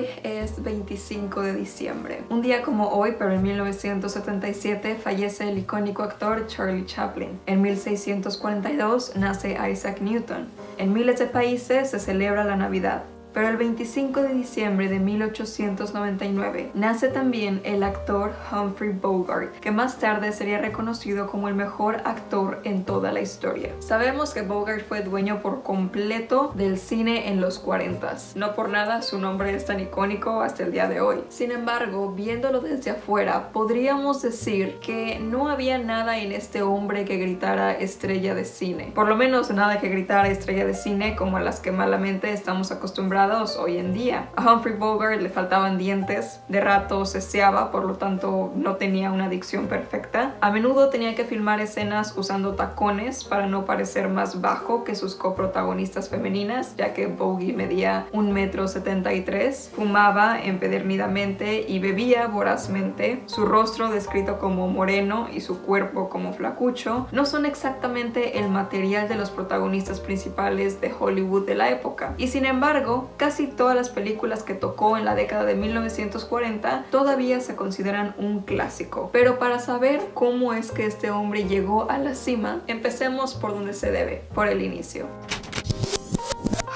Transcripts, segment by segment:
Hoy es 25 de diciembre. Un día como hoy, pero en 1977, fallece el icónico actor Charlie Chaplin. En 1642 nace Isaac Newton. En miles de países se celebra la Navidad. Pero el 25 de diciembre de 1899 nace también el actor Humphrey Bogart, que más tarde sería reconocido como el mejor actor en toda la historia. Sabemos que Bogart fue dueño por completo del cine en los 40s. No por nada su nombre es tan icónico hasta el día de hoy. Sin embargo, viéndolo desde afuera, podríamos decir que no había nada en este hombre que gritara estrella de cine. Por lo menos nada que gritara estrella de cine como a las que malamente estamos acostumbrados hoy en día. A Humphrey Bogart le faltaban dientes, de rato ceseaba, por lo tanto no tenía una dicción perfecta. A menudo tenía que filmar escenas usando tacones para no parecer más bajo que sus coprotagonistas femeninas, ya que Bogey medía 1,73 m, fumaba empedernidamente y bebía vorazmente. Su rostro, descrito como moreno, y su cuerpo como flacucho, no son exactamente el material de los protagonistas principales de Hollywood de la época. Y sin embargo, casi todas las películas que tocó en la década de 1940 todavía se consideran un clásico. Pero para saber cómo es que este hombre llegó a la cima, empecemos por donde se debe, por el inicio.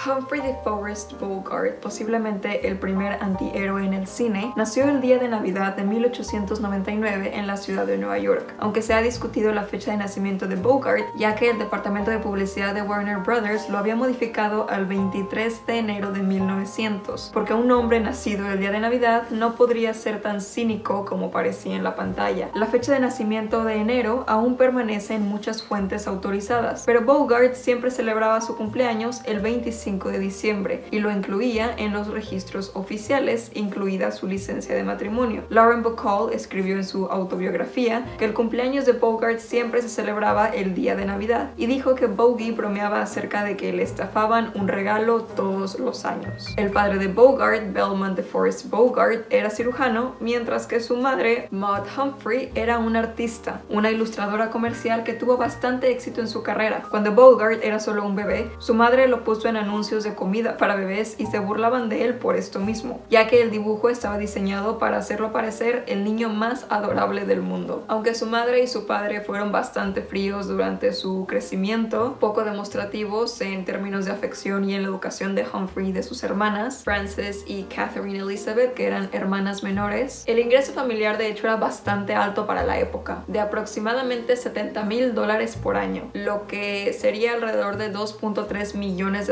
Humphrey de Forest Bogart, posiblemente el primer antihéroe en el cine, nació el día de Navidad de 1899 en la ciudad de Nueva York, aunque se ha discutido la fecha de nacimiento de Bogart, ya que el departamento de publicidad de Warner Brothers lo había modificado al 23 de enero de 1900, porque un hombre nacido el día de Navidad no podría ser tan cínico como parecía en la pantalla. La fecha de nacimiento de enero aún permanece en muchas fuentes autorizadas, pero Bogart siempre celebraba su cumpleaños el 25 de diciembre y lo incluía en los registros oficiales, incluida su licencia de matrimonio. Lauren Bacall escribió en su autobiografía que el cumpleaños de Bogart siempre se celebraba el día de Navidad y dijo que Bogey bromeaba acerca de que le estafaban un regalo todos los años. El padre de Bogart, Belmont de Forest Bogart, era cirujano, mientras que su madre, Maud Humphrey, era una artista, una ilustradora comercial que tuvo bastante éxito en su carrera. Cuando Bogart era solo un bebé, su madre lo puso en anuncios de comida para bebés y se burlaban de él por esto mismo, ya que el dibujo estaba diseñado para hacerlo parecer el niño más adorable del mundo. Aunque su madre y su padre fueron bastante fríos durante su crecimiento, poco demostrativos en términos de afección y en la educación de Humphrey y de sus hermanas, Frances y Catherine Elizabeth, que eran hermanas menores, el ingreso familiar de hecho era bastante alto para la época, de aproximadamente $70,000 por año, lo que sería alrededor de $2.3 millones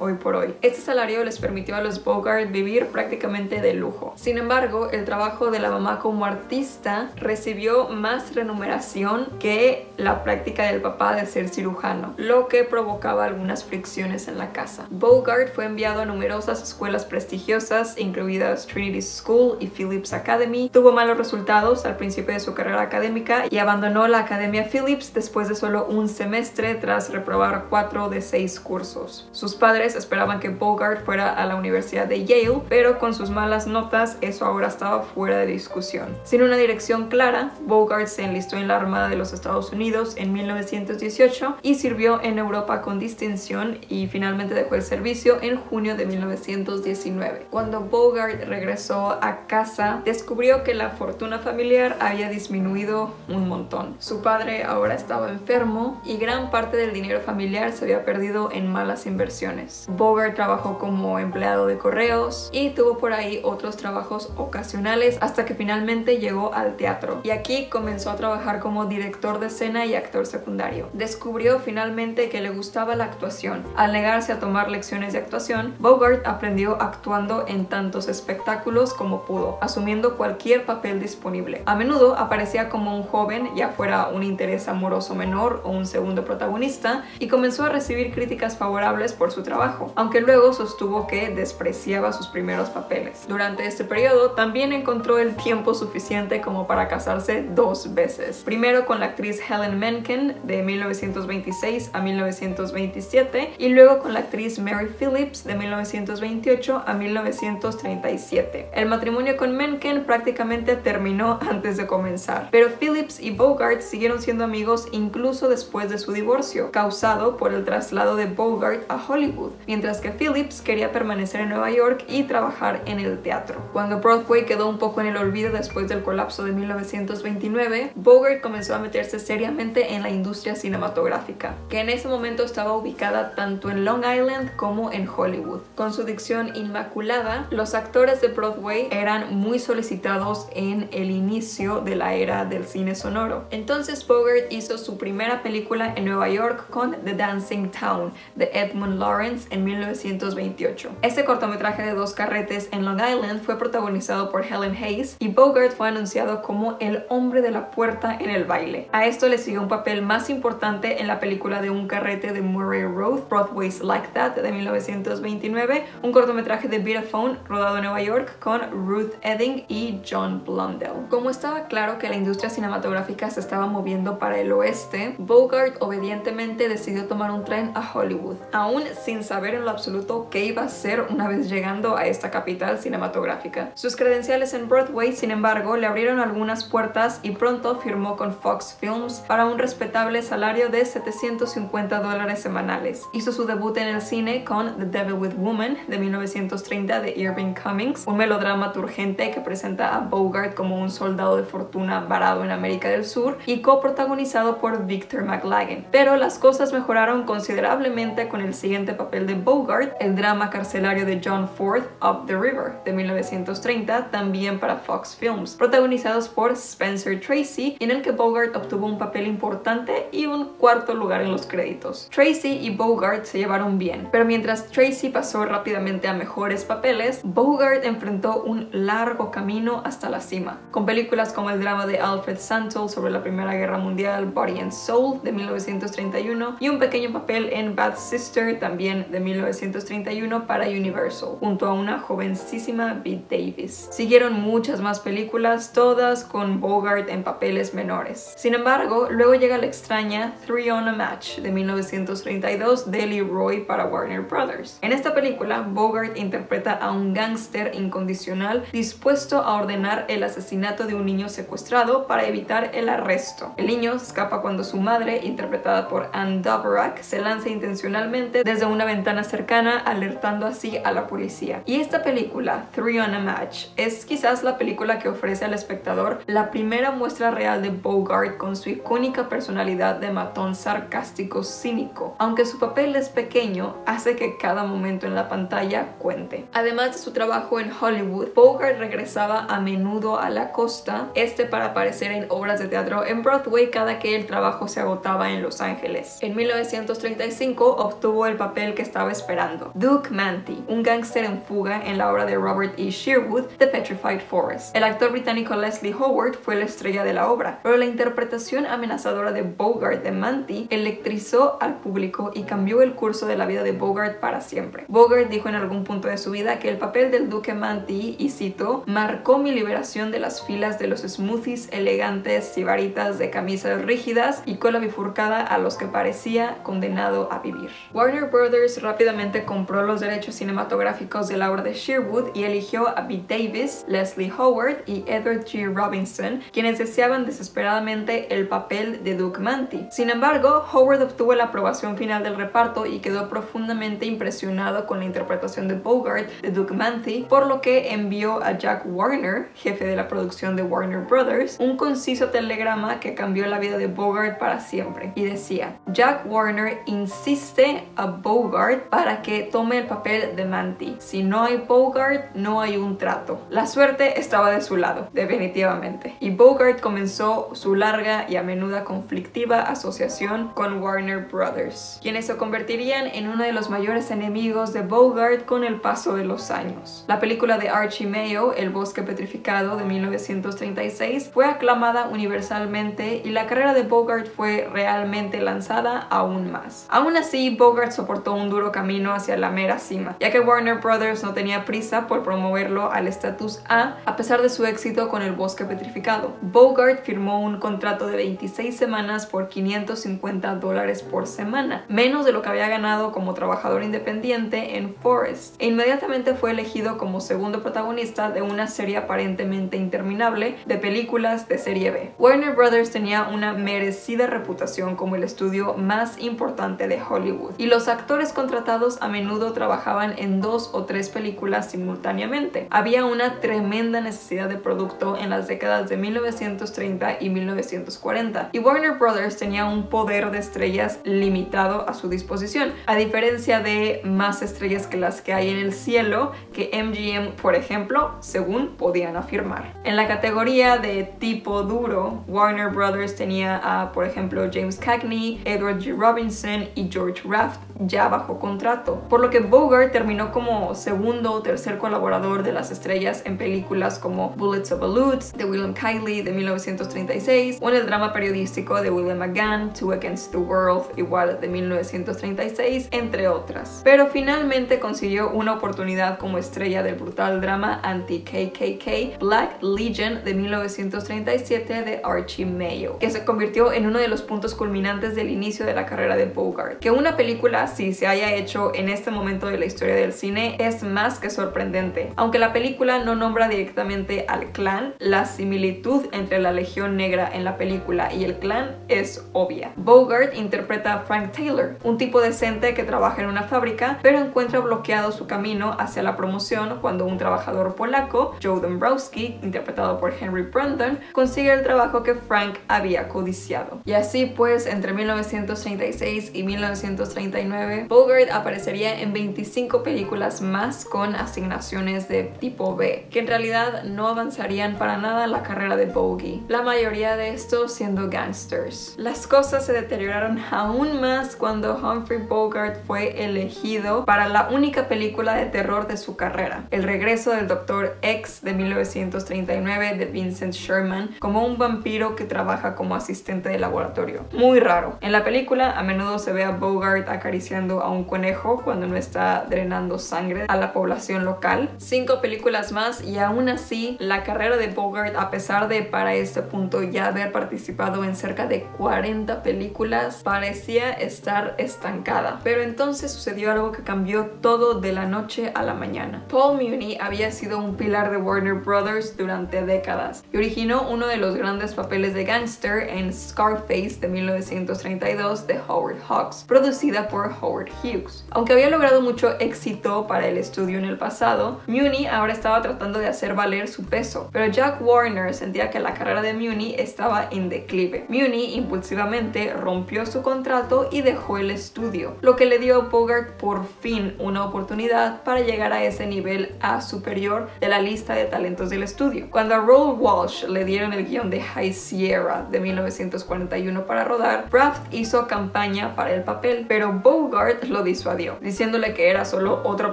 hoy por hoy. Este salario les permitió a los Bogart vivir prácticamente de lujo. Sin embargo, el trabajo de la mamá como artista recibió más remuneración que la práctica del papá de ser cirujano, lo que provocaba algunas fricciones en la casa. Bogart fue enviado a numerosas escuelas prestigiosas, incluidas Trinity School y Phillips Academy. Tuvo malos resultados al principio de su carrera académica y abandonó la Academia Phillips después de solo un semestre tras reprobar 4 de 6 cursos. Sus padres esperaban que Bogart fuera a la Universidad de Yale, pero con sus malas notas eso ahora estaba fuera de discusión. Sin una dirección clara, Bogart se enlistó en la Armada de los Estados Unidos en 1918 y sirvió en Europa con distinción y finalmente dejó el servicio en junio de 1919. Cuando Bogart regresó a casa, descubrió que la fortuna familiar había disminuido un montón. Su padre ahora estaba enfermo y gran parte del dinero familiar se había perdido en malas inversiones. Bogart trabajó como empleado de correos y tuvo por ahí otros trabajos ocasionales hasta que finalmente llegó al teatro. Y aquí comenzó a trabajar como director de escena y actor secundario. Descubrió finalmente que le gustaba la actuación. Al negarse a tomar lecciones de actuación, Bogart aprendió actuando en tantos espectáculos como pudo, asumiendo cualquier papel disponible. A menudo aparecía como un joven, ya fuera un interés amoroso menor o un segundo protagonista, y comenzó a recibir críticas favorables por su trabajo, aunque luego sostuvo que despreciaba sus primeros papeles. Durante este periodo también encontró el tiempo suficiente como para casarse 2 veces. Primero con la actriz Helen Menken de 1926 a 1927 y luego con la actriz Mary Phillips de 1928 a 1937. El matrimonio con Menken prácticamente terminó antes de comenzar, pero Phillips y Bogart siguieron siendo amigos incluso después de su divorcio, causado por el traslado de Bogart a Hollywood Hollywood, mientras que Phillips quería permanecer en Nueva York y trabajar en el teatro. Cuando Broadway quedó un poco en el olvido después del colapso de 1929, Bogart comenzó a meterse seriamente en la industria cinematográfica, que en ese momento estaba ubicada tanto en Long Island como en Hollywood. Con su dicción inmaculada, los actores de Broadway eran muy solicitados en el inicio de la era del cine sonoro. Entonces Bogart hizo su primera película en Nueva York con The Dancing Town de Edmund Lawrence en 1928. Este cortometraje de 2 carretes en Long Island fue protagonizado por Helen Hayes y Bogart fue anunciado como el hombre de la puerta en el baile. A esto le siguió un papel más importante en la película de un carrete de Murray Roth, Broadway's Like That de 1929, un cortometraje de Vitaphone rodado en Nueva York con Ruth Edding y John Blundell. Como estaba claro que la industria cinematográfica se estaba moviendo para el oeste, Bogart obedientemente decidió tomar un tren a Hollywood, aún sin saber en lo absoluto qué iba a hacer una vez llegando a esta capital cinematográfica. Sus credenciales en Broadway, sin embargo, le abrieron algunas puertas y pronto firmó con Fox Films para un respetable salario de $750 semanales. Hizo su debut en el cine con The Devil with Woman de 1930 de Irving Cummings, un melodrama turgente que presenta a Bogart como un soldado de fortuna varado en América del Sur y coprotagonizado por Victor McLaglen. Pero las cosas mejoraron considerablemente con el siguiente papel de Bogart, el drama carcelario de John Ford, Up the River de 1930, también para Fox Films, protagonizados por Spencer Tracy, en el que Bogart obtuvo un papel importante y un cuarto lugar en los créditos. Tracy y Bogart se llevaron bien, pero mientras Tracy pasó rápidamente a mejores papeles, Bogart enfrentó un largo camino hasta la cima, con películas como el drama de Alfred Santol sobre la Primera Guerra Mundial, Body and Soul de 1931, y un pequeño papel en Bad Sister, también de 1931 para Universal, junto a una jovencísima Bette Davis. Siguieron muchas más películas, todas con Bogart en papeles menores. Sin embargo, luego llega la extraña Three on a Match de 1932 de Leroy para Warner Brothers. En esta película, Bogart interpreta a un gángster incondicional dispuesto a ordenar el asesinato de un niño secuestrado para evitar el arresto. El niño escapa cuando su madre, interpretada por Ann Dvorak, se lanza intencionalmente desde una ventana cercana, alertando así a la policía. Y esta película, Three on a Match, es quizás la película que ofrece al espectador la primera muestra real de Bogart con su icónica personalidad de matón sarcástico cínico. Aunque su papel es pequeño, hace que cada momento en la pantalla cuente. Además de su trabajo en Hollywood, Bogart regresaba a menudo a la costa para aparecer en obras de teatro en Broadway cada que el trabajo se agotaba en Los Ángeles. En 1935 obtuvo el papel que estaba esperando, Duke Manty, un gángster en fuga en la obra de Robert E. Sherwood, The Petrified Forest. El actor británico Leslie Howard fue la estrella de la obra, pero la interpretación amenazadora de Bogart de Manty electrizó al público y cambió el curso de la vida de Bogart para siempre. Bogart dijo en algún punto de su vida que el papel del Duque Manty, y cito, marcó mi liberación de las filas de los smoothies elegantes, sibaritas de camisas rígidas y cola bifurcada a los que parecía condenado a vivir. Warner Brothers rápidamente compró los derechos cinematográficos de la obra de Sherwood y eligió a Bette Davis, Leslie Howard y Edward G. Robinson, quienes deseaban desesperadamente el papel de Duke Manty. Sin embargo, Howard obtuvo la aprobación final del reparto y quedó profundamente impresionado con la interpretación de Bogart de Duke Manty, por lo que envió a Jack Warner, jefe de la producción de Warner Brothers, un conciso telegrama que cambió la vida de Bogart para siempre. Y decía: Jack Warner insiste a Bogart para que tome el papel de Manty. Si no hay Bogart, no hay un trato. La suerte estaba de su lado, definitivamente. Y Bogart comenzó su larga y a menudo conflictiva asociación con Warner Brothers, quienes se convertirían en uno de los mayores enemigos de Bogart con el paso de los años. La película de Archie Mayo, El bosque petrificado de 1936, fue aclamada universalmente y la carrera de Bogart fue realmente lanzada aún más. Aún así, Bogart soportó un duro camino hacia la mera cima, ya que Warner Brothers no tenía prisa por promoverlo al estatus A pesar de su éxito con El bosque petrificado. Bogart firmó un contrato de 26 semanas por $550 por semana, menos de lo que había ganado como trabajador independiente en Forrest, e inmediatamente fue elegido como segundo protagonista de una serie aparentemente interminable de películas de serie B. Warner Brothers tenía una merecida reputación como el estudio más importante de Hollywood, y los actores actores contratados a menudo trabajaban en 2 o 3 películas simultáneamente. Había una tremenda necesidad de producto en las décadas de 1930 y 1940, y Warner Brothers tenía un poder de estrellas limitado a su disposición, a diferencia de más estrellas que las que hay en el cielo, que MGM, por ejemplo, según podían afirmar. En la categoría de tipo duro, Warner Brothers tenía a, por ejemplo, James Cagney, Edward G. Robinson y George Raft ya bajo contrato, por lo que Bogart terminó como segundo o tercer colaborador de las estrellas en películas como Bullets of Alutes de William Kiley de 1936 o en el drama periodístico de William McGann, Two Against the World, igual de 1936, entre otras. Pero finalmente consiguió una oportunidad como estrella del brutal drama anti-KKK Black Legion de 1937 de Archie Mayo, que se convirtió en uno de los puntos culminantes del inicio de la carrera de Bogart. Que una película así se haya hecho en este momento de la historia del cine es más que sorprendente. Aunque la película no nombra directamente al clan, la similitud entre la Legión Negra en la película y el clan es obvia. Bogart interpreta a Frank Taylor, un tipo decente que trabaja en una fábrica, pero encuentra bloqueado su camino hacia la promoción cuando un trabajador polaco, Joe Dombrowski, interpretado por Henry Brandon, consigue el trabajo que Frank había codiciado. Y así pues, entre 1936 y 1939, Bogart aparecería en 25 películas más con asignaciones de tipo B, que en realidad no avanzarían para nada la carrera de Bogey, la mayoría de estos siendo gangsters. Las cosas se deterioraron aún más cuando Humphrey Bogart fue elegido para la única película de terror de su carrera, El regreso del Dr. X de 1939 de Vincent Sherman, como un vampiro que trabaja como asistente de laboratorio. Muy raro. En la película a menudo se ve a Bogart acariciando a un conejo cuando no está drenando sangre a la población local. 5 películas más y aún así la carrera de Bogart, a pesar de para este punto ya haber participado en cerca de 40 películas, parecía estar estancada. Pero entonces sucedió algo que cambió todo de la noche a la mañana. Paul Muni había sido un pilar de Warner Brothers durante décadas y originó uno de los grandes papeles de gángster en Scarface de 1932 de Howard Hawks, producida por Howard Hughes. Aunque había logrado mucho éxito para el estudio en el pasado, Muni ahora estaba tratando de hacer valer su peso, pero Jack Warner sentía que la carrera de Muni estaba en declive. Muni impulsivamente rompió su contrato y dejó el estudio, lo que le dio a Bogart por fin una oportunidad para llegar a ese nivel A superior de la lista de talentos del estudio. Cuando a Raoul Walsh le dieron el guión de High Sierra de 1941 para rodar, Raft hizo campaña para el papel, pero Bogart lo disuadió, diciéndole que era solo otro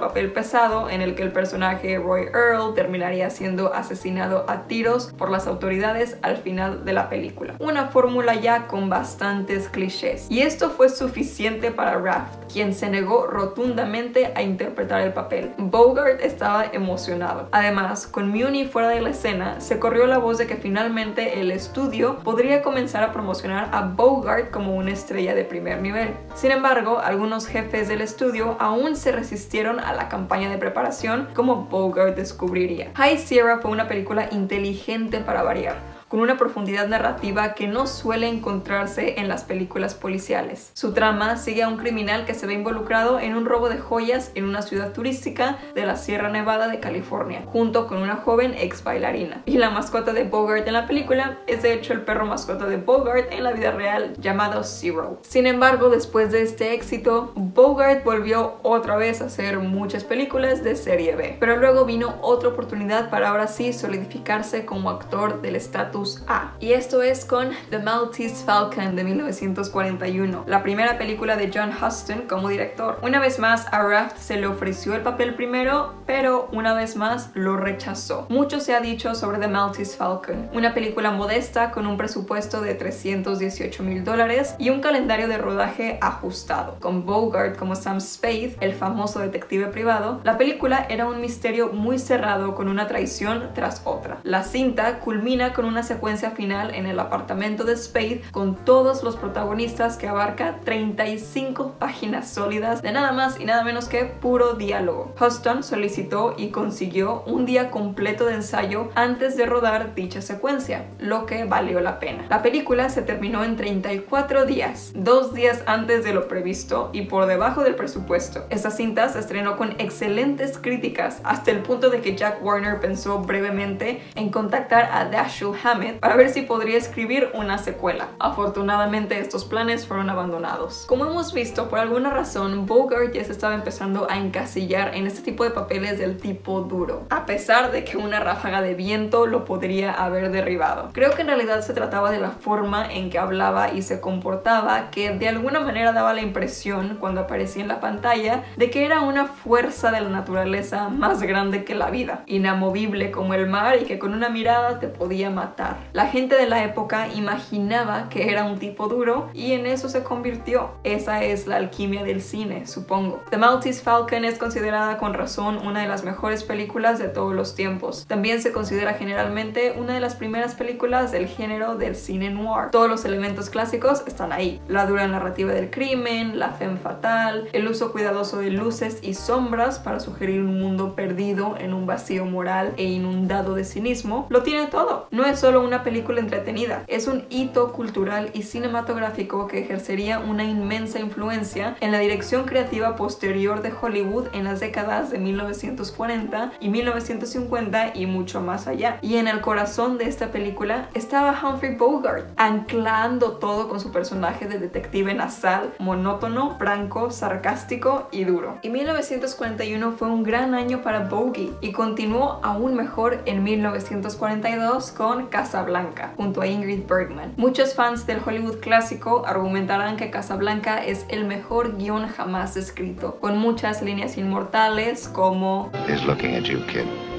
papel pesado en el que el personaje Roy Earl terminaría siendo asesinado a tiros por las autoridades al final de la película. Una fórmula ya con bastantes clichés. Y esto fue suficiente para Raft, quien se negó rotundamente a interpretar el papel. Bogart estaba emocionado. Además, con Muni fuera de la escena, se corrió la voz de que finalmente el estudio podría comenzar a promocionar a Bogart como una estrella de primer nivel. Sin embargo, algunos jefes del estudio aún se resistieron a la campaña de preparación, como Bogart descubriría. High Sierra fue una película inteligente para variar, con una profundidad narrativa que no suele encontrarse en las películas policiales. Su trama sigue a un criminal que se ve involucrado en un robo de joyas en una ciudad turística de la Sierra Nevada de California, junto con una joven ex bailarina. Y la mascota de Bogart en la película es de hecho el perro mascota de Bogart en la vida real, llamado Zero. Sin embargo, después de este éxito, Bogart volvió otra vez a hacer muchas películas de serie B. Pero luego vino otra oportunidad para ahora sí solidificarse como actor del estatus A. Y esto es con The Maltese Falcon de 1941, la primera película de John Huston como director. Una vez más a Raft se le ofreció el papel primero, pero una vez más lo rechazó. Mucho se ha dicho sobre The Maltese Falcon, una película modesta con un presupuesto de $318,000 y un calendario de rodaje ajustado. Con Bogart como Sam Spade, el famoso detective privado, la película era un misterio muy cerrado con una traición tras otra. La cinta culmina con una secuencia final en el apartamento de Spade con todos los protagonistas que abarca 35 páginas sólidas de nada más y nada menos que puro diálogo. Huston solicitó y consiguió un día completo de ensayo antes de rodar dicha secuencia, lo que valió la pena. La película se terminó en 34 días, 2 días antes de lo previsto y por debajo del presupuesto. Esta cinta se estrenó con excelentes críticas hasta el punto de que Jack Warner pensó brevemente en contactar a Dashiell Hammett para ver si podría escribir una secuela. Afortunadamente estos planes fueron abandonados. Como hemos visto, por alguna razón Bogart ya se estaba empezando a encasillar en este tipo de papeles del tipo duro, a pesar de que una ráfaga de viento lo podría haber derribado. Creo que en realidad se trataba de la forma en que hablaba y se comportaba, que de alguna manera daba la impresión cuando aparecía en la pantalla de que era una fuerza de la naturaleza más grande que la vida, inamovible como el mar y que con una mirada te podía matar. La gente de la época imaginaba que era un tipo duro y en eso se convirtió. Esa es la alquimia del cine, supongo. The Maltese Falcon es considerada con razón una de las mejores películas de todos los tiempos. También se considera generalmente una de las primeras películas del género del cine noir. Todos los elementos clásicos están ahí. La dura narrativa del crimen, la femme fatale, el uso cuidadoso de luces y sombras para sugerir un mundo perdido en un vacío moral e inundado de cinismo, lo tiene todo. No es solo una película entretenida, es un hito cultural y cinematográfico que ejercería una inmensa influencia en la dirección creativa posterior de Hollywood en las décadas de 1940 y 1950 y mucho más allá. Y en el corazón de esta película estaba Humphrey Bogart, anclando todo con su personaje de detective nasal, monótono, franco, sarcástico y duro. Y 1941 fue un gran año para Bogey y continuó aún mejor en 1942 con Casablanca, junto a Ingrid Bergman. Muchos fans del Hollywood clásico argumentarán que Casablanca es el mejor guión jamás escrito, con muchas líneas inmortales como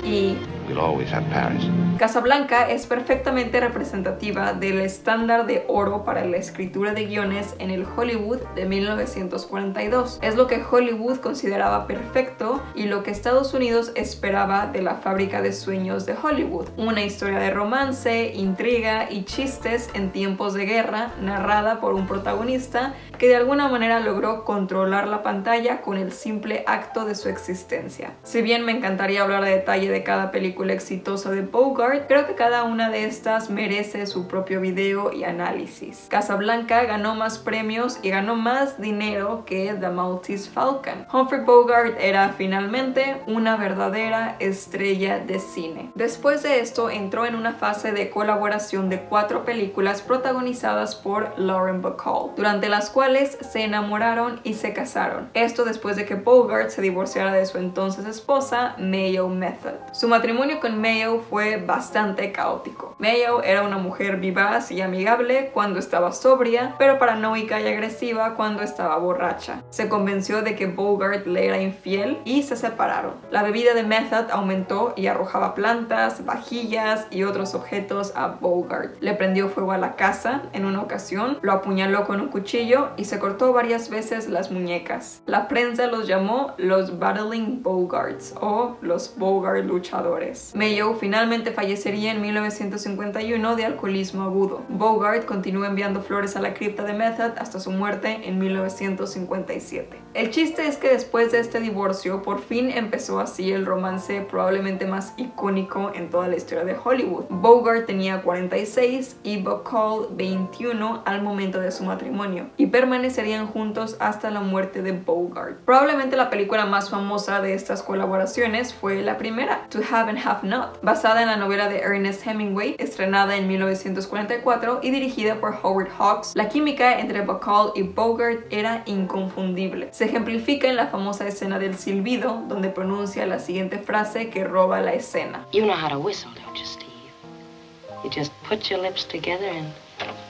y We'll always have Paris. Casablanca es perfectamente representativa del estándar de oro para la escritura de guiones en el Hollywood de 1942. Es lo que Hollywood consideraba perfecto y lo que Estados Unidos esperaba de la fábrica de sueños de Hollywood. Una historia de romance, intriga y chistes en tiempos de guerra, narrada por un protagonista que de alguna manera logró controlar la pantalla con el simple acto de su existencia. Si bien me encantaría hablar a detalle de cada película exitosa de Bogart, creo que cada una de estas merece su propio video y análisis. Casablanca ganó más premios y ganó más dinero que The Maltese Falcon. Humphrey Bogart era finalmente una verdadera estrella de cine. Después de esto entró en una fase de colaboración de 4 películas protagonizadas por Lauren Bacall, durante las cuales se enamoraron y se casaron. Esto después de que Bogart se divorciara de su entonces esposa, Mayo Method. Su matrimonio con Mayo fue bastante caótico. Mayo era una mujer vivaz y amigable cuando estaba sobria, pero paranoica y agresiva cuando estaba borracha. Se convenció de que Bogart le era infiel y se separaron. La bebida de Method aumentó y arrojaba plantas, vajillas y otros objetos a Bogart. Le prendió fuego a la casa en una ocasión, lo apuñaló con un cuchillo y se cortó varias veces las muñecas. La prensa los llamó los Battling Bogarts o los Bogart luchadores. Mayo finalmente fallecería en 1951 de alcoholismo agudo. Bogart continuó enviando flores a la cripta de Method hasta su muerte en 1957. El chiste es que después de este divorcio, por fin empezó así el romance probablemente más icónico en toda la historia de Hollywood. Bogart tenía 46 y Bacall 21 al momento de su matrimonio, y permanecerían juntos hasta la muerte de Bogart. Probablemente la película más famosa de estas colaboraciones fue la primera, To Have and Have Not, basada en la novela de Ernest Hemingway, estrenada en 1944 y dirigida por Howard Hawks. La química entre Bacall y Bogart era inconfundible. Se ejemplifica en la famosa escena del silbido, donde pronuncia la siguiente frase que roba la escena. You know how to whistle, don't you, Steve? You just put your lips together and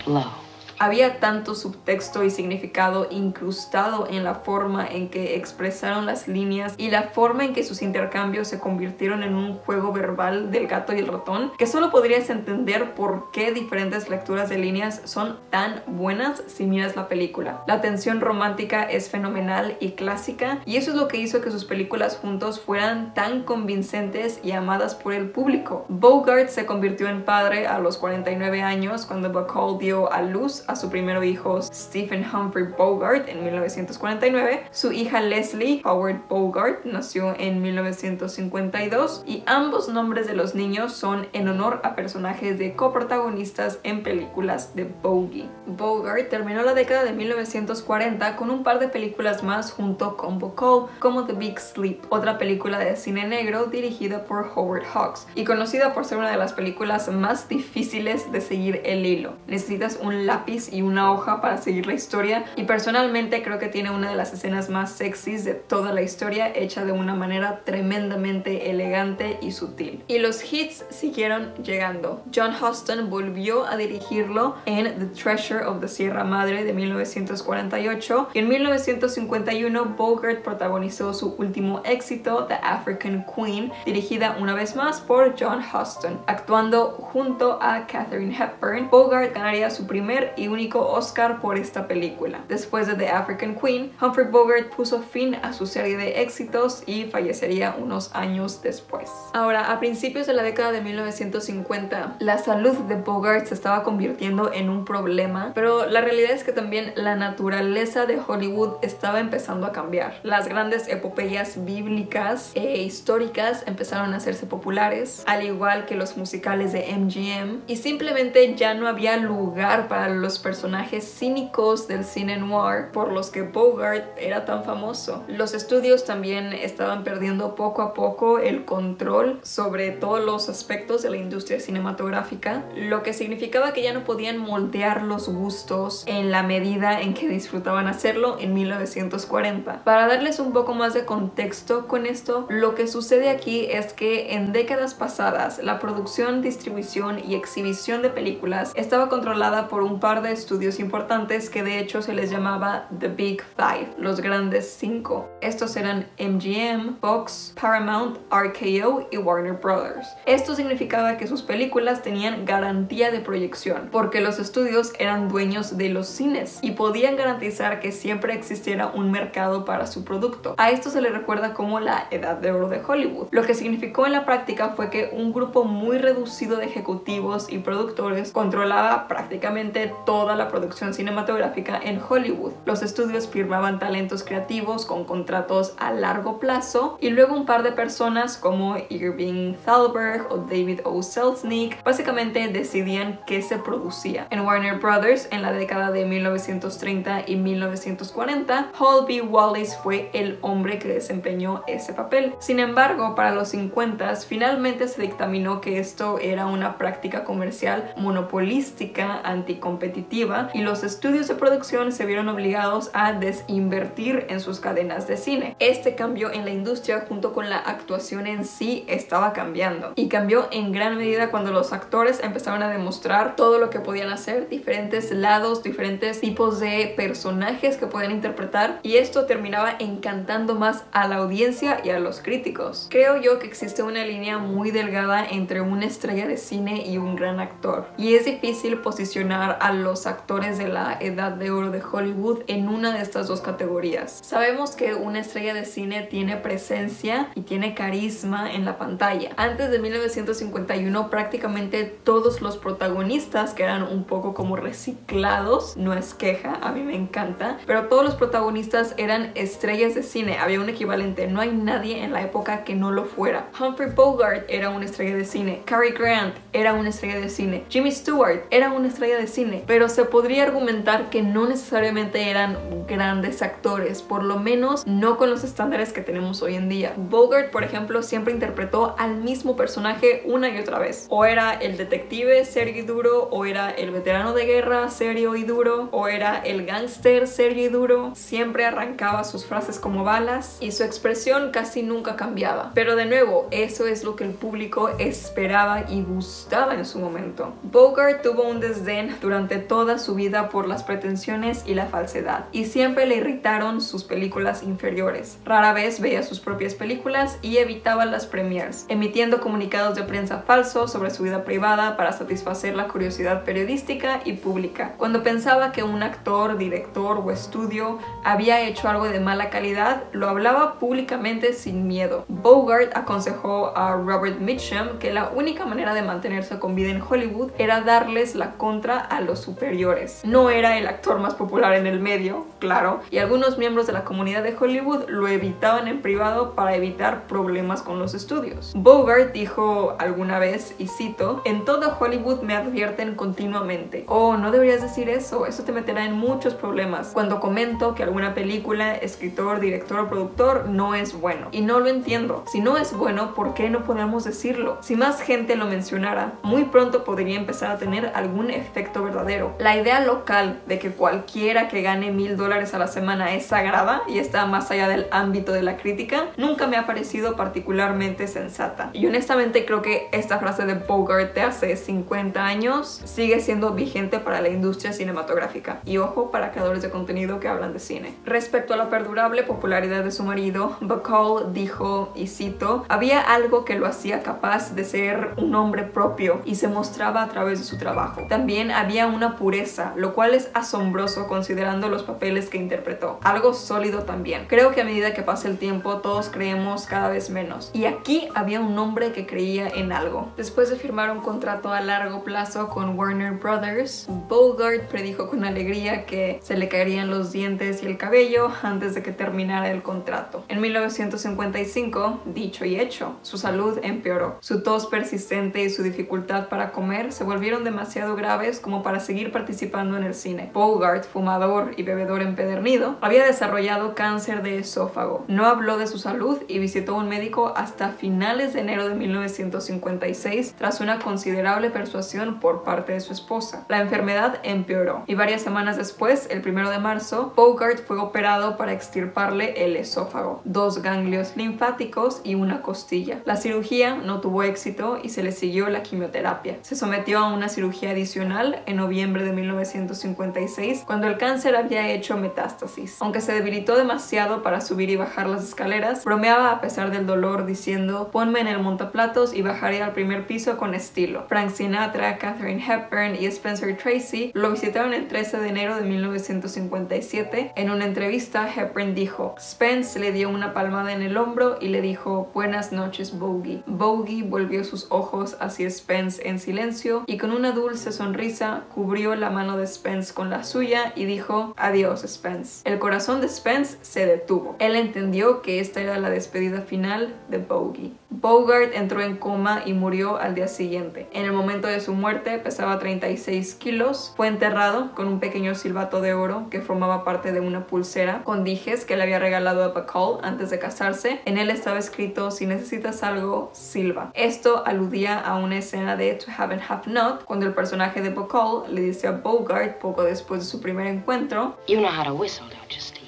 blow. Había tanto subtexto y significado incrustado en la forma en que expresaron las líneas y la forma en que sus intercambios se convirtieron en un juego verbal del gato y el ratón, que solo podrías entender por qué diferentes lecturas de líneas son tan buenas si miras la película. La tensión romántica es fenomenal y clásica, y eso es lo que hizo que sus películas juntos fueran tan convincentes y amadas por el público. Bogart se convirtió en padre a los 49 años cuando Bacall dio a luz a su primer hijo Stephen Humphrey Bogart en 1949. Su hija Leslie Howard Bogart nació en 1952 y ambos nombres de los niños son en honor a personajes de coprotagonistas en películas de Bogey. Bogart terminó la década de 1940 con un par de películas más junto con Bacall, como The Big Sleep, otra película de cine negro dirigida por Howard Hawks y conocida por ser una de las películas más difíciles de seguir el hilo. Necesitas un lápiz y una hoja para seguir la historia, y personalmente creo que tiene una de las escenas más sexys de toda la historia, hecha de una manera tremendamente elegante y sutil. Y los hits siguieron llegando. John Huston volvió a dirigirlo en The Treasure of the Sierra Madre de 1948, y en 1951 Bogart protagonizó su último éxito, The African Queen, dirigida una vez más por John Huston. Actuando junto a Katharine Hepburn, Bogart ganaría su primer y único Oscar por esta película. Después de The African Queen, Humphrey Bogart puso fin a su serie de éxitos y fallecería unos años después. Ahora, a principios de la década de 1950, la salud de Bogart se estaba convirtiendo en un problema, pero la realidad es que también la naturaleza de Hollywood estaba empezando a cambiar. Las grandes epopeyas bíblicas e históricas empezaron a hacerse populares, al igual que los musicales de MGM, y simplemente ya no había lugar para los personajes cínicos del cine noir por los que Bogart era tan famoso. Los estudios también estaban perdiendo poco a poco el control sobre todos los aspectos de la industria cinematográfica, lo que significaba que ya no podían moldear los gustos en la medida en que disfrutaban hacerlo en 1940. Para darles un poco más de contexto con esto, lo que sucede aquí es que en décadas pasadas la producción, distribución y exhibición de películas estaba controlada por un par de estudios importantes que de hecho se les llamaba The Big Five, los grandes cinco. Estos eran MGM, Fox, Paramount, RKO y Warner Brothers. Esto significaba que sus películas tenían garantía de proyección, porque los estudios eran dueños de los cines y podían garantizar que siempre existiera un mercado para su producto. A esto se le recuerda como la Edad de Oro de Hollywood. Lo que significó en la práctica fue que un grupo muy reducido de ejecutivos y productores controlaba prácticamente toda la producción cinematográfica en Hollywood. Los estudios firmaban talentos creativos con contratos a largo plazo, y luego un par de personas como Irving Thalberg o David O. Selznick básicamente decidían qué se producía. En Warner Brothers, en la década de 1930 y 1940, Hall B. Wallis fue el hombre que desempeñó ese papel. Sin embargo, para los 50s finalmente se dictaminó que esto era una práctica comercial monopolística, anticompetitiva, y los estudios de producción se vieron obligados a desinvertir en sus cadenas de cine. Este cambio en la industria junto con la actuación en sí estaba cambiando, y cambió en gran medida cuando los actores empezaron a demostrar todo lo que podían hacer, diferentes lados, diferentes tipos de personajes que podían interpretar, y esto terminaba encantando más a la audiencia y a los críticos. Creo yo que existe una línea muy delgada entre una estrella de cine y un gran actor, y es difícil posicionar a los actores de la Edad de Oro de Hollywood en una de estas dos categorías. Sabemos que una estrella de cine tiene presencia y tiene carisma en la pantalla. Antes de 1951 prácticamente todos los protagonistas, que eran un poco como reciclados, no es queja, a mí me encanta, pero todos los protagonistas eran estrellas de cine, había un equivalente, no hay nadie en la época que no lo fuera. Humphrey Bogart era una estrella de cine, Cary Grant era una estrella de cine, Jimmy Stewart era una estrella de cine, pero se podría argumentar que no necesariamente eran grandes actores, por lo menos no con los estándares que tenemos hoy en día. Bogart, por ejemplo, siempre interpretó al mismo personaje una y otra vez. O era el detective serio y duro, o era el veterano de guerra serio y duro, o era el gángster serio y duro. Siempre arrancaba sus frases como balas y su expresión casi nunca cambiaba. Pero de nuevo, eso es lo que el público esperaba y gustaba en su momento. Bogart tuvo un desdén durante toda su vida por las pretensiones y la falsedad, y siempre le irritaron sus películas inferiores. Rara vez veía sus propias películas y evitaba las premieres, emitiendo comunicados de prensa falsos sobre su vida privada para satisfacer la curiosidad periodística y pública. Cuando pensaba que un actor, director o estudio había hecho algo de mala calidad, lo hablaba públicamente sin miedo. Bogart aconsejó a Robert Mitchum que la única manera de mantenerse con vida en Hollywood era darles la contra a los superiores. No era el actor más popular en el medio, claro, y algunos miembros de la comunidad de Hollywood lo evitaban en privado para evitar problemas con los estudios. Bogart dijo alguna vez, y cito, "En todo Hollywood me advierten continuamente, oh, no deberías decir eso te meterá en muchos problemas cuando comento que alguna película, escritor, director o productor no es bueno. Y no lo entiendo. Si no es bueno, ¿por qué no podemos decirlo? Si más gente lo mencionara, muy pronto podría empezar a tener algún efecto verdadero. La idea local de que cualquiera que gane $1000 a la semana es sagrada y está más allá del ámbito de la crítica, nunca me ha parecido particularmente sensata". Y honestamente creo que esta frase de Bogart de hace 50 años sigue siendo vigente para la industria cinematográfica. Y ojo, para creadores de contenido que hablan de cine. Respecto a la perdurable popularidad de su marido, Bacall dijo, y cito, "Había algo que lo hacía capaz de ser un hombre propio y se mostraba a través de su trabajo. También había una pureza, lo cual es asombroso considerando los papeles que interpretó. Algo sólido también. Creo que a medida que pasa el tiempo todos creemos cada vez menos. Y aquí había un hombre que creía en algo". Después de firmar un contrato a largo plazo con Warner Brothers, Bogart predijo con alegría que se le caerían los dientes y el cabello antes de que terminara el contrato. En 1955, dicho y hecho, su salud empeoró. Su tos persistente y su dificultad para comer se volvieron demasiado graves como para seguir participando en el cine. Bogart, fumador y bebedor empedernido, había desarrollado cáncer de esófago. No habló de su salud y visitó a un médico hasta finales de enero de 1956 tras una considerable persuasión por parte de su esposa. La enfermedad empeoró y varias semanas después, el 1 de marzo, Bogart fue operado para extirparle el esófago, 2 ganglios linfáticos y una costilla. La cirugía no tuvo éxito y se le siguió la quimioterapia. Se sometió a una cirugía adicional en noviembre de 1956 cuando el cáncer había hecho metástasis. Aunque se debilitó demasiado para subir y bajar las escaleras, bromeaba a pesar del dolor diciendo, "Ponme en el montaplatos y bajaré al primer piso con estilo". Frank Sinatra, Katharine Hepburn y Spencer Tracy lo visitaron el 13 de enero de 1957. En una entrevista, Hepburn dijo, "Spence le dio una palmada en el hombro y le dijo, 'Buenas noches, Bogey'". Bogey volvió sus ojos hacia Spence en silencio y con una dulce sonrisa cubrió la mano de Spence con la suya y dijo, "Adiós, Spence". El corazón de Spence se detuvo. Él entendió que esta era la despedida final de Bogey. Bogart entró en coma y murió al día siguiente. En el momento de su muerte pesaba 36 kilos. Fue enterrado con un pequeño silbato de oro que formaba parte de una pulsera con dijes que le había regalado a Bacall antes de casarse. En él estaba escrito, "Si necesitas algo, silba". Esto aludía a una escena de To Have and Have Not, cuando el personaje de Bacall le dice a Bogart poco después de su primer encuentro, "You know how to whistle, don't you, Steve?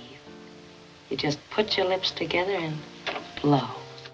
You just put your lips together and blow".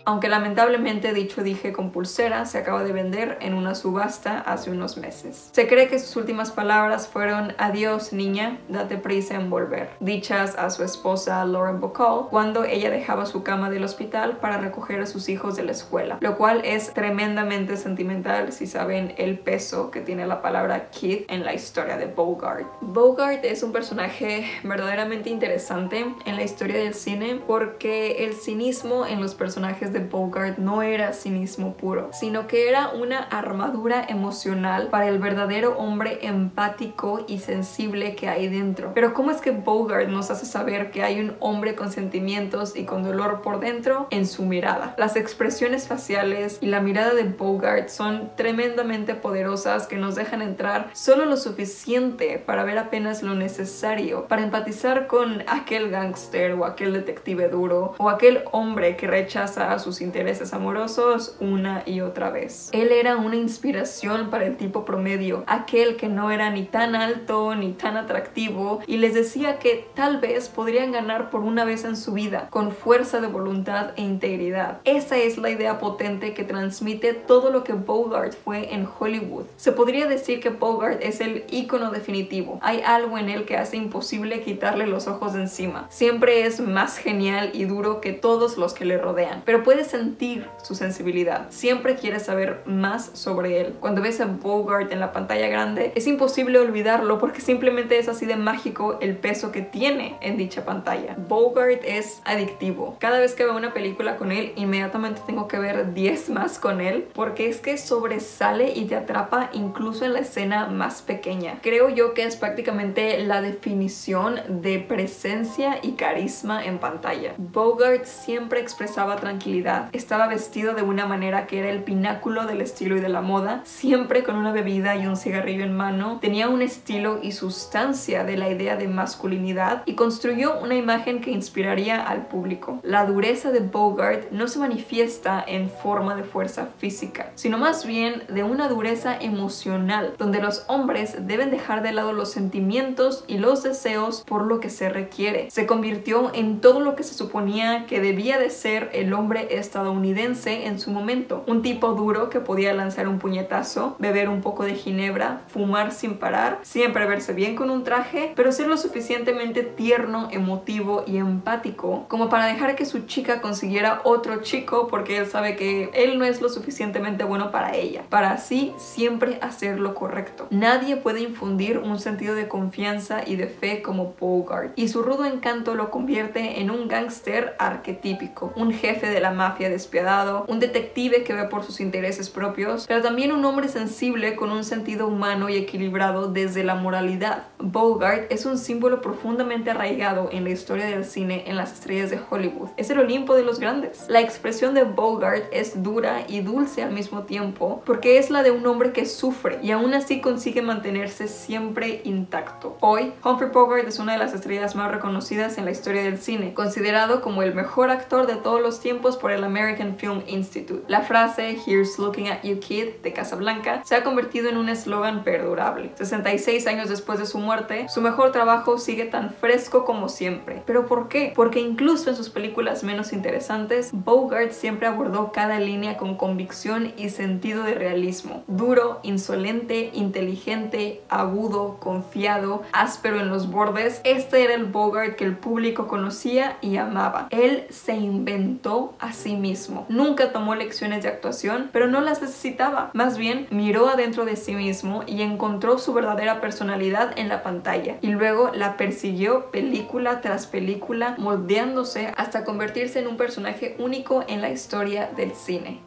Aunque lamentablemente dicho dije con pulsera se acaba de vender en una subasta hace unos meses. Se cree que sus últimas palabras fueron "Adiós, niña, date prisa en volver", dichas a su esposa Lauren Bacall cuando ella dejaba su cama del hospital para recoger a sus hijos de la escuela, lo cual es tremendamente sentimental si saben el peso que tiene la palabra kid en la historia de Bogart. Bogart es un personaje verdaderamente interesante en la historia del cine porque el cinismo en los personajes de Bogart no era cinismo puro, sino que era una armadura emocional para el verdadero hombre empático y sensible que hay dentro. Pero ¿cómo es que Bogart nos hace saber que hay un hombre con sentimientos y con dolor por dentro? En su mirada. Las expresiones faciales y la mirada de Bogart son tremendamente poderosas que nos dejan entrar solo lo suficiente para ver apenas lo necesario para empatizar con aquel gángster o aquel detective duro o aquel hombre que rechaza a sus intereses amorosos una y otra vez. Él era una inspiración para el tipo promedio, aquel que no era ni tan alto ni tan atractivo, y les decía que tal vez podrían ganar por una vez en su vida, con fuerza de voluntad e integridad. Esa es la idea potente que transmite todo lo que Bogart fue en Hollywood. Se podría decir que Bogart es el ícono definitivo. Hay algo en él que hace imposible quitarle los ojos de encima. Siempre es más genial y duro que todos los que le rodean, pero puedes sentir su sensibilidad. Siempre quieres saber más sobre él. Cuando ves a Bogart en la pantalla grande, es imposible olvidarlo porque simplemente es así de mágico el peso que tiene en dicha pantalla. Bogart es adictivo. Cada vez que veo una película con él, inmediatamente tengo que ver 10 más con él, porque es que sobresale y te atrapa incluso en la escena más pequeña. Creo yo que es prácticamente la definición de presencia y carisma en pantalla. Bogart siempre expresaba tranquilidad. Estaba vestido de una manera que era el pináculo del estilo y de la moda, siempre con una bebida y un cigarrillo en mano. Tenía un estilo y sustancia de la idea de masculinidad y construyó una imagen que inspiraría al público. La dureza de Bogart no se manifiesta en forma de fuerza física, sino más bien de una dureza emocional, donde los hombres deben dejar de lado los sentimientos y los deseos por lo que se requiere. Se convirtió en todo lo que se suponía que debía de ser el hombre estadounidense en su momento. Un tipo duro que podía lanzar un puñetazo, beber un poco de ginebra, fumar sin parar, siempre verse bien con un traje, pero ser lo suficientemente tierno, emotivo y empático como para dejar que su chica consiguiera otro chico porque él sabe que él no es lo suficientemente bueno para ella, para así siempre hacer lo correcto. Nadie puede infundir un sentido de confianza y de fe como Bogart, y su rudo encanto lo convierte en un gángster arquetípico, un jefe de la mafia despiadado, un detective que ve por sus intereses propios, pero también un hombre sensible con un sentido humano y equilibrado desde la moralidad. Bogart es un símbolo profundamente arraigado en la historia del cine en las estrellas de Hollywood. Es el Olimpo de los grandes. La expresión de Bogart es dura y dulce al mismo tiempo porque es la de un hombre que sufre y aún así consigue mantenerse siempre intacto. Hoy, Humphrey Bogart es una de las estrellas más reconocidas en la historia del cine, considerado como el mejor actor de todos los tiempos por el American Film Institute. La frase "Here's looking at you, kid" de Casablanca se ha convertido en un eslogan perdurable. 66 años después de su muerte, su mejor trabajo sigue tan fresco como siempre. ¿Pero por qué? Porque incluso en sus películas menos interesantes, Bogart siempre abordó cada línea con convicción y sentido de realismo. Duro, insolente, inteligente, agudo, confiado, áspero en los bordes. Este era el Bogart que el público conocía y amaba. Él se inventó a sí mismo. Nunca tomó lecciones de actuación, pero no las necesitaba. Más bien, miró adentro de sí mismo y encontró su verdadera personalidad en la pantalla. Y luego la persiguió película tras película, moldeándose hasta convertirse en un personaje único en la historia del cine.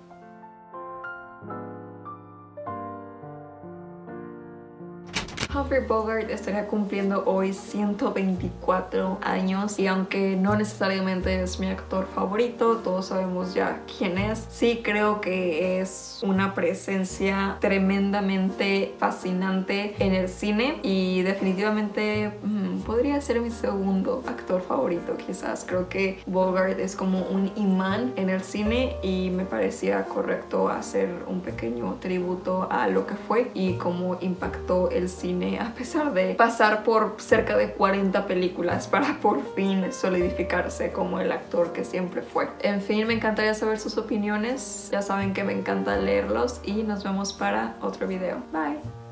Humphrey Bogart estaría cumpliendo hoy 124 años y aunque no necesariamente es mi actor favorito, todos sabemos ya quién es, sí creo que es una presencia tremendamente fascinante en el cine y definitivamente podría ser mi segundo actor favorito quizás. Creo que Bogart es como un imán en el cine y me parecía correcto hacer un pequeño tributo a lo que fue y cómo impactó el cine a pesar de pasar por cerca de 40 películas para por fin solidificarse como el actor que siempre fue. En fin, me encantaría saber sus opiniones. Ya saben que me encanta leerlos y nos vemos para otro video. Bye.